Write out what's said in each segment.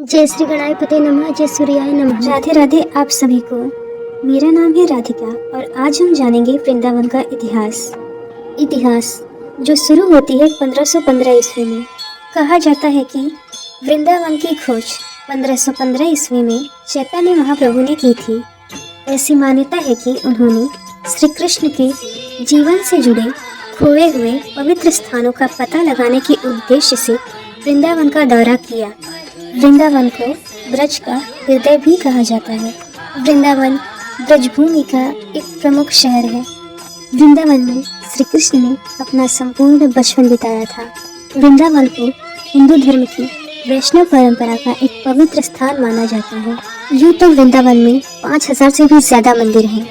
जय श्री गणाधिपते नमः, जय सूर्याय नमः। राधे राधे आप सभी को। मेरा नाम है राधिका और आज हम जानेंगे वृंदावन का इतिहास जो शुरू होती है 1515 ईस्वी में। कहा जाता है कि वृंदावन की खोज 1515 ईस्वी में चैतन्य महाप्रभु ने की थी। ऐसी मान्यता है कि उन्होंने श्री कृष्ण के जीवन से जुड़े खोए हुए पवित्र स्थानों का पता लगाने के उद्देश्य से वृंदावन का दौरा किया। वृंदावन को ब्रज का हृदय भी कहा जाता है। वृंदावन ब्रजभूमि का एक प्रमुख शहर है। वृंदावन में श्री कृष्ण ने अपना संपूर्ण बचपन बिताया था। वृंदावन को हिंदू धर्म की वैष्णव परंपरा का एक पवित्र स्थान माना जाता है। यूँ तो वृंदावन में 5000 से भी ज्यादा मंदिर हैं।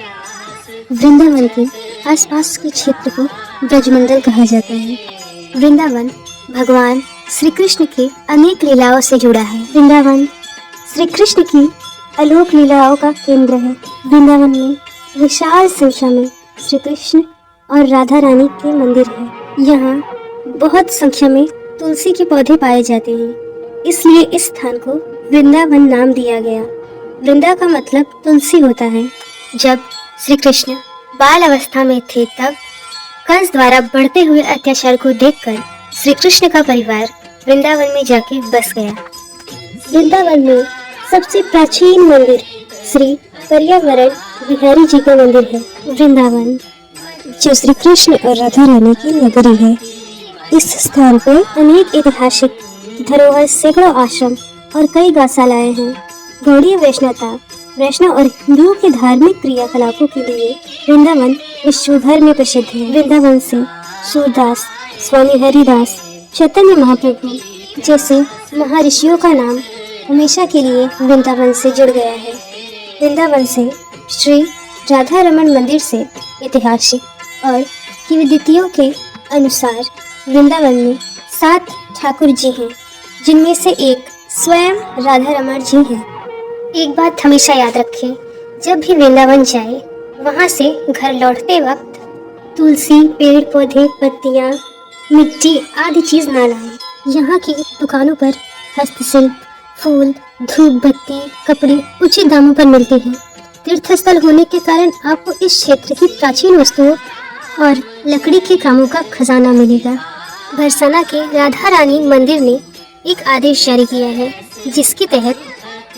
वृंदावन के आसपास के क्षेत्र को ब्रजमंडल कहा जाता है। वृंदावन भगवान श्री कृष्ण के अनेक लीलाओं से जुड़ा है। वृंदावन श्री कृष्ण की अलोक लीलाओं का केंद्र है। वृंदावन में विशाल संख्या में श्री कृष्ण और राधा रानी के मंदिर हैं। यहाँ बहुत संख्या में तुलसी के पौधे पाए जाते हैं, इसलिए इस स्थान को वृंदावन नाम दिया गया। वृंदा का मतलब तुलसी होता है। जब श्री कृष्ण बाल अवस्था में थे तब कंस द्वारा बढ़ते हुए अत्याचार को देखकर श्री कृष्ण का परिवार वृंदावन में जाके बस गया। वृंदावन में सबसे प्राचीन मंदिर श्री पर्यावरण बिहारी जी का मंदिर है। वृंदावन जो श्री कृष्ण और राधा रानी की नगरी है। इस स्थान पर अनेक ऐतिहासिक धरोहर, सैकड़ों आश्रम और कई गौशालाएं हैं। गौड़ीय वैष्णव और हिंदुओं के धार्मिक क्रियाकलापों के लिए वृंदावन विश्व भर में प्रसिद्ध है। वृंदावन से सूरदास, स्वामी हरिदास, चैतन्य महाप्रभु जैसे महर्षियों का नाम हमेशा के लिए वृंदावन से जुड़ गया है। वृंदावन से श्री राधा रमन मंदिर से ऐतिहासिक और किंवदंतियों के अनुसार वृंदावन में 7 ठाकुर जी हैं, जिनमें से एक स्वयं राधा रमन जी हैं। एक बात हमेशा याद रखें, जब भी वृंदावन जाए वहाँ से घर लौटते वक्त तुलसी, पेड़ पौधे, पत्तियाँ, मिट्टी आदि चीज ना लाएं। यहाँ की दुकानों पर हस्तशिल्प, फूल, धूप बत्ती, कपड़े उचित दामों पर मिलते हैं। तीर्थस्थल होने के कारण आपको इस क्षेत्र की प्राचीन वस्तुओं और लकड़ी के कामों का खजाना मिलेगा। बरसाना के राधा रानी मंदिर ने एक आदेश जारी किया है, जिसके तहत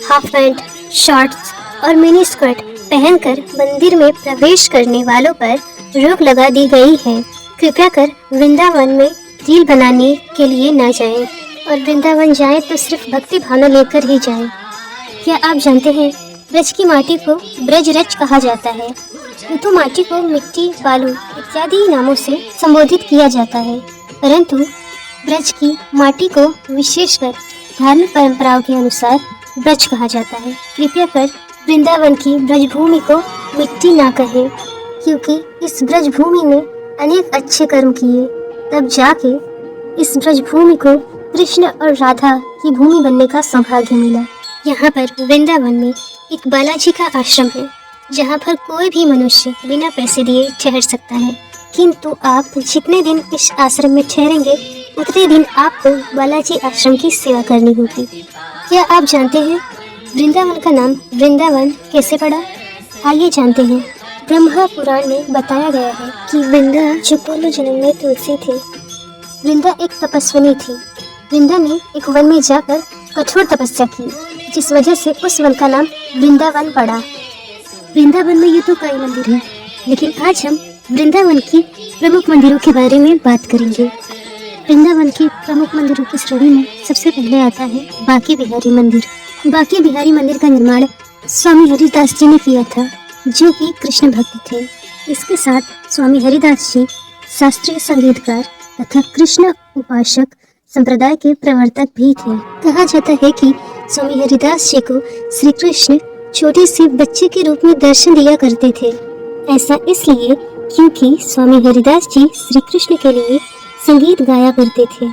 हाफ पैंट, शॉर्ट्स और मिनी स्कर्ट पहनकर मंदिर में प्रवेश करने वालों पर रोक लगा दी गई है। कृपया कर वृंदावन में रील बनाने के लिए ना जाएं, और वृंदावन जाएं तो सिर्फ भक्ति भावना लेकर ही जाएं। क्या आप जानते हैं ब्रज की माटी को ब्रजरज कहा जाता है। तो माटी को मिट्टी, बालू इत्यादि नामों से संबोधित किया जाता है, परंतु ब्रज की माटी को विशेषकर धार्मिक परंपराओं के अनुसार ब्रज कहा जाता है। कृपया कर वृंदावन की ब्रजभूमि को मिट्टी ना कहें, क्योंकि इस ब्रजभूमि में अनेक अच्छे कर्म किए, तब जाके इस ब्रजभूमि को कृष्ण और राधा की भूमि बनने का सौभाग्य मिला। यहाँ पर वृंदावन में एक बालाजी का आश्रम है, जहाँ पर कोई भी मनुष्य बिना पैसे दिए ठहर सकता है, किंतु आप जितने दिन इस आश्रम में ठहरेंगे उतने दिन आपको बालाजी आश्रम की सेवा करनी होगी। क्या आप जानते हैं वृंदावन का नाम वृंदावन कैसे पड़ा? आइए जानते हैं। ब्रह्मा पुराण में बताया गया है कि वृंदा जो पूर्व जन्म में तुलसी थी। वृंदा एक तपस्विनी थी। वृंदा ने एक वन में जाकर कठोर तपस्या की, जिस वजह से उस वन का नाम वृंदावन पड़ा। वृंदावन में यूँ तो कई मंदिर हैं, लेकिन आज हम वृंदावन की प्रमुख मंदिरों के बारे में बात करेंगे। वृंदावन के प्रमुख मंदिरों की श्रेणी में सबसे पहले आता है बांके बिहारी मंदिर। बांके बिहारी मंदिर का निर्माण स्वामी हरिदास जी ने किया था, जो कि कृष्ण भक्त थे। इसके साथ स्वामी हरिदास जी शास्त्रीय संगीतकार तथा कृष्ण उपासक संप्रदाय के प्रवर्तक भी थे। कहा जाता है कि स्वामी हरिदास जी को श्री कृष्ण छोटे से बच्चे के रूप में दर्शन दिया करते थे। ऐसा इसलिए क्योंकि स्वामी हरिदास जी श्री कृष्ण के लिए संगीत गाया करते थे।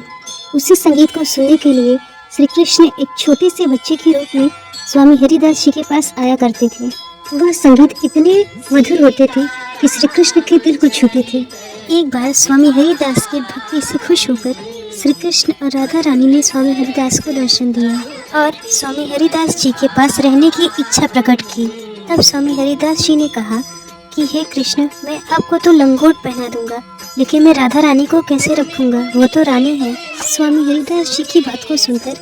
उसी संगीत को सुनने के लिए श्री कृष्ण एक छोटे से बच्चे के रूप में स्वामी हरिदास जी के पास आया करते थे। वह संगीत इतने मधुर होते थे कि श्री कृष्ण के दिल को छूते थे। एक बार स्वामी हरिदास की भक्ति से खुश होकर श्री कृष्ण और राधा रानी ने स्वामी हरिदास को दर्शन दिया और स्वामी हरिदास जी के पास रहने की इच्छा प्रकट की। तब स्वामी हरिदास जी ने कहा कि हे कृष्ण, मैं आपको तो लंगोट पहना दूंगा, लेकिन मैं राधा रानी को कैसे रखूंगा, वो तो रानी है। स्वामी हरिदास जी की बात को सुनकर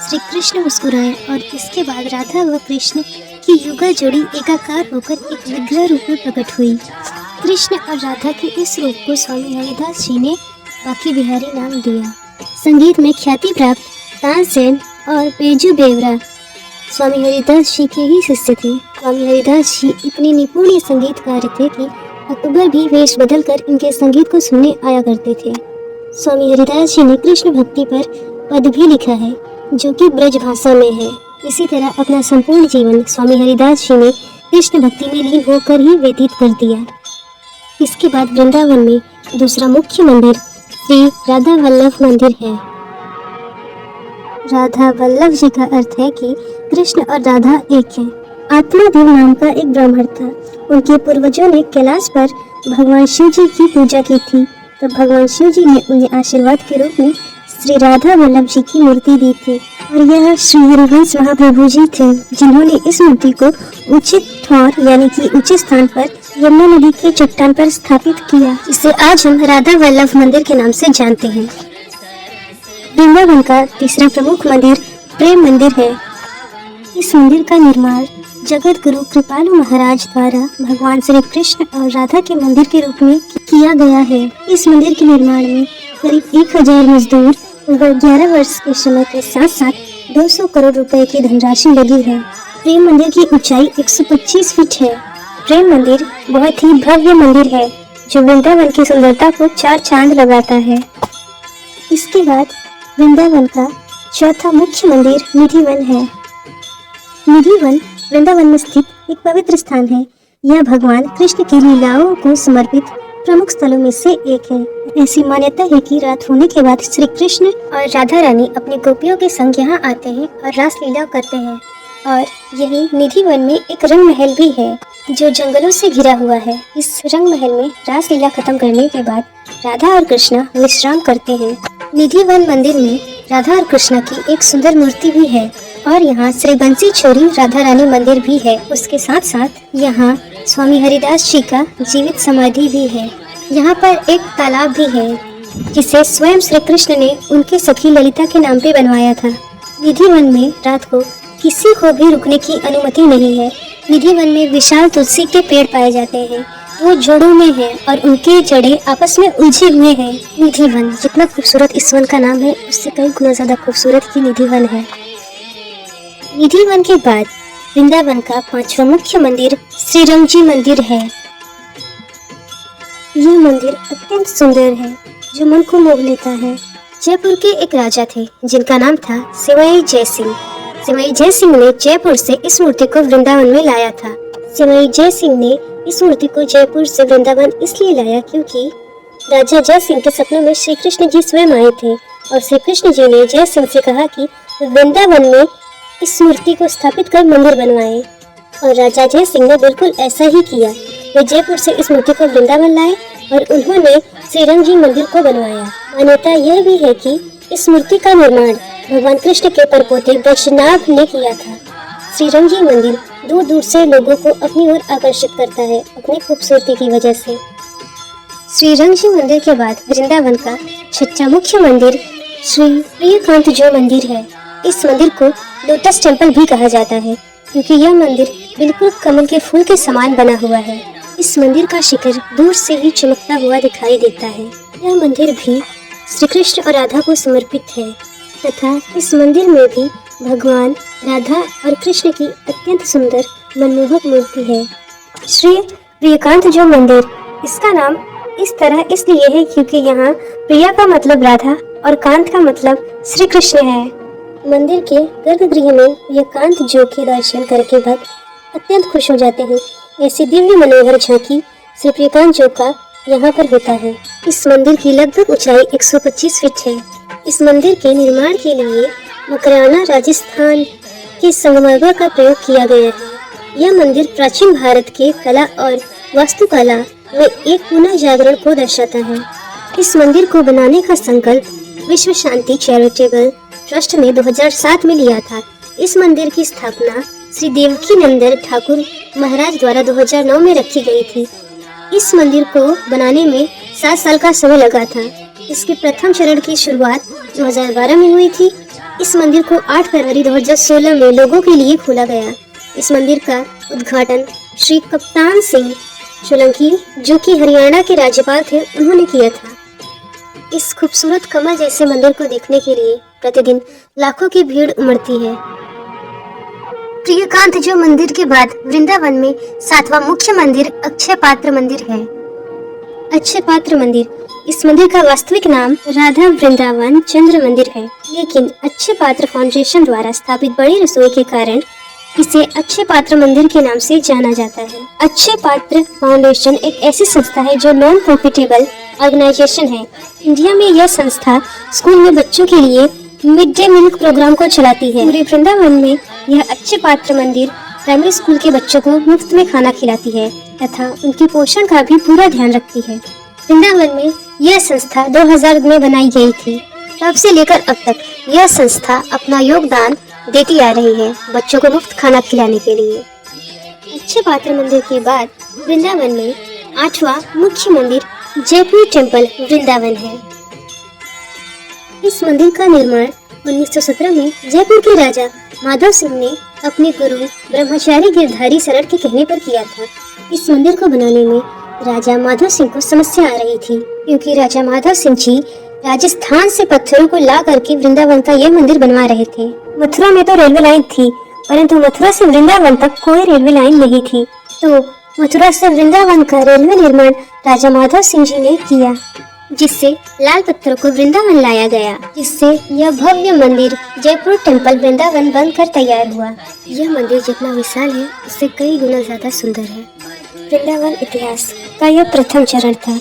श्री कृष्ण मुस्कुराए और इसके बाद राधा व कृष्ण की युगल जोड़ी एकाकार होकर एक विग्रह रूप में प्रकट हुई। कृष्ण और राधा के इस रूप को स्वामी हरिदास जी ने बाकी बिहारी नाम दिया। संगीत में ख्याति प्राप्त तानसेन और बैजू बेवरा स्वामी हरिदास जी के ही शिष्य थे। स्वामी हरिदास जी इतने निपुण संगीतकार थे कि अकबर भी वेश बदलकर इनके संगीत को सुनने आया करते थे। स्वामी हरिदास जी ने कृष्ण भक्ति पर पद भी लिखा है जो कि ब्रज भाषा में है। इसी तरह अपना संपूर्ण जीवन स्वामी हरिदास जी ने कृष्ण भक्ति में लीन होकर ही व्यतीत कर दिया। इसके बाद वृंदावन में दूसरा मुख्य मंदिर श्री राधा वल्लभ मंदिर है। राधा वल्लभ जी का अर्थ है कि कृष्ण और राधा एक है। आत्मादेव नाम का एक ब्राह्मण था। उनके पूर्वजों ने कैलाश पर भगवान शिव जी की पूजा की थी, तो भगवान शिव जी ने उन्हें आशीर्वाद के रूप में श्री राधा वल्लभ जी की मूर्ति दी थी और यह श्री हरिवंश महाप्रभु जी थे जिन्होंने इस मूर्ति को उचित ठौर यानी कि ऊंचे स्थान पर यमुना नदी के चट्टान पर स्थापित किया, जिसे आज हम राधा वल्लभ मंदिर के नाम से जानते हैं। वृंदावन का तीसरा प्रमुख मंदिर प्रेम मंदिर है। इस मंदिर का निर्माण जगत गुरु कृपालु महाराज द्वारा भगवान श्री कृष्ण और राधा के मंदिर के रूप में किया गया है। इस मंदिर के निर्माण में करीब 1000 मजदूर व 11 वर्ष के समय के साथ साथ 200 करोड़ रुपए की धनराशि लगी है। प्रेम मंदिर की ऊंचाई 125 फीट है। प्रेम मंदिर बहुत ही भव्य मंदिर है जो वृंदावन की सुंदरता को 4 चांद लगाता है। इसके बाद वृंदावन का चौथा मुख्य मंदिर निधिवन है। निधिवन वृंदावन में स्थित एक पवित्र स्थान है। यह भगवान कृष्ण की लीलाओं को समर्पित प्रमुख स्थलों में से एक है। ऐसी मान्यता है कि रात होने के बाद श्री कृष्ण और राधा रानी अपनी गोपियों के संग यहाँ आते हैं और रास लीला करते हैं। और यही निधिवन में एक रंग महल भी है जो जंगलों से घिरा हुआ है। इस रंग महल में रास लीला खत्म करने के बाद राधा और कृष्ण विश्राम करते हैं। निधिवन मंदिर में राधा और कृष्ण की एक सुंदर मूर्ति भी है और यहाँ श्री बंसी छोरी राधा रानी मंदिर भी है। उसके साथ साथ यहाँ स्वामी हरिदास जी का जीवित समाधि भी है। यहाँ पर एक तालाब भी है जिसे स्वयं श्री कृष्ण ने उनके सखी ललिता के नाम पे बनवाया था। निधिवन में रात को किसी को भी रुकने की अनुमति नहीं है। निधिवन में विशाल तुलसी के पेड़ पाए जाते हैं। वो जड़ों में है और उनके जड़ें आपस में उलझे हुए हैं। निधिवन जितना खूबसूरत इस वन का नाम है उससे कई गुना ज्यादा खूबसूरत ही निधिवन है। निधिवन के बाद वृंदावन का 5वां मुख्य मंदिर श्रीरंग जी मंदिर है। यह मंदिर अत्यंत सुंदर है जो मन को मोह लेता है। जयपुर के एक राजा थे जिनका नाम था सिवाई जय सिंह। सिवाई जय सिंह ने जयपुर से इस मूर्ति को वृंदावन में लाया था। सिवाई जय सिंह ने इस मूर्ति को जयपुर से वृंदावन इसलिए लाया क्योंकि राजा जय सिंह के सपनों में श्री कृष्ण जी स्वयं आए थे और श्री कृष्ण जी ने जय सिंह से कहा कि वृंदावन में इस मूर्ति को स्थापित कर मंदिर बनवाए और राजा जय सिंह ने बिल्कुल ऐसा ही किया। वे जयपुर से इस मूर्ति को वृंदावन लाए और उन्होंने श्रीरंग जी मंदिर को बनवाया। मान्यता यह भी है कि इस मूर्ति का निर्माण भगवान कृष्ण के परपोते वैष्णव ने किया था। श्रीरंग जी मंदिर दूर दूर से लोगों को अपनी ओर आकर्षित करता है अपनी खूबसूरती की वजह से। श्रीरंग जी मंदिर के बाद वृंदावन का 6वां मुख्य मंदिर श्री प्रियकांत जो मंदिर है। इस मंदिर को लोटस टेम्पल भी कहा जाता है क्योंकि यह मंदिर बिल्कुल कमल के फूल के समान बना हुआ है। इस मंदिर का शिखर दूर से ही चमकता हुआ दिखाई देता है। यह मंदिर भी श्री कृष्ण और राधा को समर्पित है तथा इस मंदिर में भी भगवान राधा और कृष्ण की अत्यंत सुंदर मनमोहक मूर्ति है। श्री प्रियकांत जो मंदिर, इसका नाम इस तरह इसलिए है क्योंकि यहाँ प्रिया का मतलब राधा और कांत का मतलब श्री कृष्ण है। मंदिर के गर्भगृह में प्रियकांत जो के दर्शन करके भक्त अत्यंत खुश हो जाते हैं। ऐसी दिव्य मनोहर झांकी श्री प्रियकांत जो का यहाँ पर होता है। इस मंदिर की लगभग ऊंचाई 125 फीट है। इस मंदिर के निर्माण के लिए मकराना राजस्थान के संगमरमर का प्रयोग किया गया है। यह मंदिर प्राचीन भारत के कला और वास्तुकला में एक पुनः जागरण को दर्शाता है। इस मंदिर को बनाने का संकल्प विश्व शांति चैरिटेबल ट्रस्ट ने 2007 में लिया था। इस मंदिर की स्थापना श्री देवकी नंदन ठाकुर महाराज द्वारा 2009 में रखी गई थी। इस मंदिर को बनाने में 7 साल का समय लगा था। इसके प्रथम चरण की शुरुआत 2012 में हुई थी। इस मंदिर को 8 फरवरी 2016 में लोगों के लिए खोला गया। इस मंदिर का उद्घाटन श्री कप्तान सिंह सोलंकी, जो कि हरियाणा के राज्यपाल थे, उन्होंने किया था। इस खूबसूरत कमल जैसे मंदिर को देखने के लिए प्रतिदिन लाखों की भीड़ उमड़ती है। प्रियकांत जो मंदिर के बाद वृंदावन में 7वां मुख्य मंदिर अक्षय पात्र मंदिर है। अक्षय पात्र मंदिर, इस मंदिर का वास्तविक नाम राधा वृंदावन चंद्र मंदिर है, लेकिन अक्षय पात्र फाउंडेशन द्वारा स्थापित बड़ी रसोई के कारण इसे अक्षय पात्र मंदिर के नाम से जाना जाता है। अक्षय पात्र फाउंडेशन एक ऐसी संस्था है जो नॉन प्रॉफिटेबल ऑर्गेनाइजेशन है। इंडिया में यह संस्था स्कूल में बच्चों के लिए मिड डे मील प्रोग्राम को चलाती है। पूरे वृंदावन में यह अक्षय पात्र मंदिर प्राइमरी स्कूल के बच्चों को मुफ्त में खाना खिलाती है तथा उनके पोषण का भी पूरा ध्यान रखती है। वृंदावन में यह संस्था 2000 में बनाई गई थी। तब से लेकर अब तक यह संस्था अपना योगदान देती आ रही है बच्चों को मुफ्त खाना खिलाने के लिए। अक्षय पात्र मंदिर के बाद वृंदावन में 8वां मुख्य मंदिर जयपुर टेम्पल वृंदावन है। इस मंदिर का निर्माण 1917 में जयपुर के राजा माधव सिंह ने अपने गुरु ब्रह्मचारी गिरधारी शरण के कहने पर किया था। इस मंदिर को बनाने में राजा माधव सिंह को समस्या आ रही थी, क्योंकि राजा माधव सिंह जी राजस्थान से पत्थरों को ला करके वृंदावन का यह मंदिर बनवा रहे थे। मथुरा में तो रेलवे लाइन थी, परंतु मथुरा से वृंदावन तक कोई रेलवे लाइन नहीं थी, तो मथुरा से वृंदावन का रेलवे निर्माण राजा माधव सिंह जी ने किया, जिससे लाल पत्थरों को वृंदावन लाया गया, जिससे यह भव्य मंदिर जयपुर टेम्पल वृंदावन बनकर तैयार हुआ। यह मंदिर जितना विशाल है उससे कई गुना ज्यादा सुंदर है। वृंदावन इतिहास का यह प्रथम चरण था।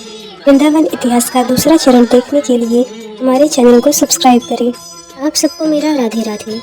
वृंदावन इतिहास का दूसरा चरण देखने के लिए हमारे चैनल को सब्सक्राइब करें। आप सबको मेरा राधे राधे।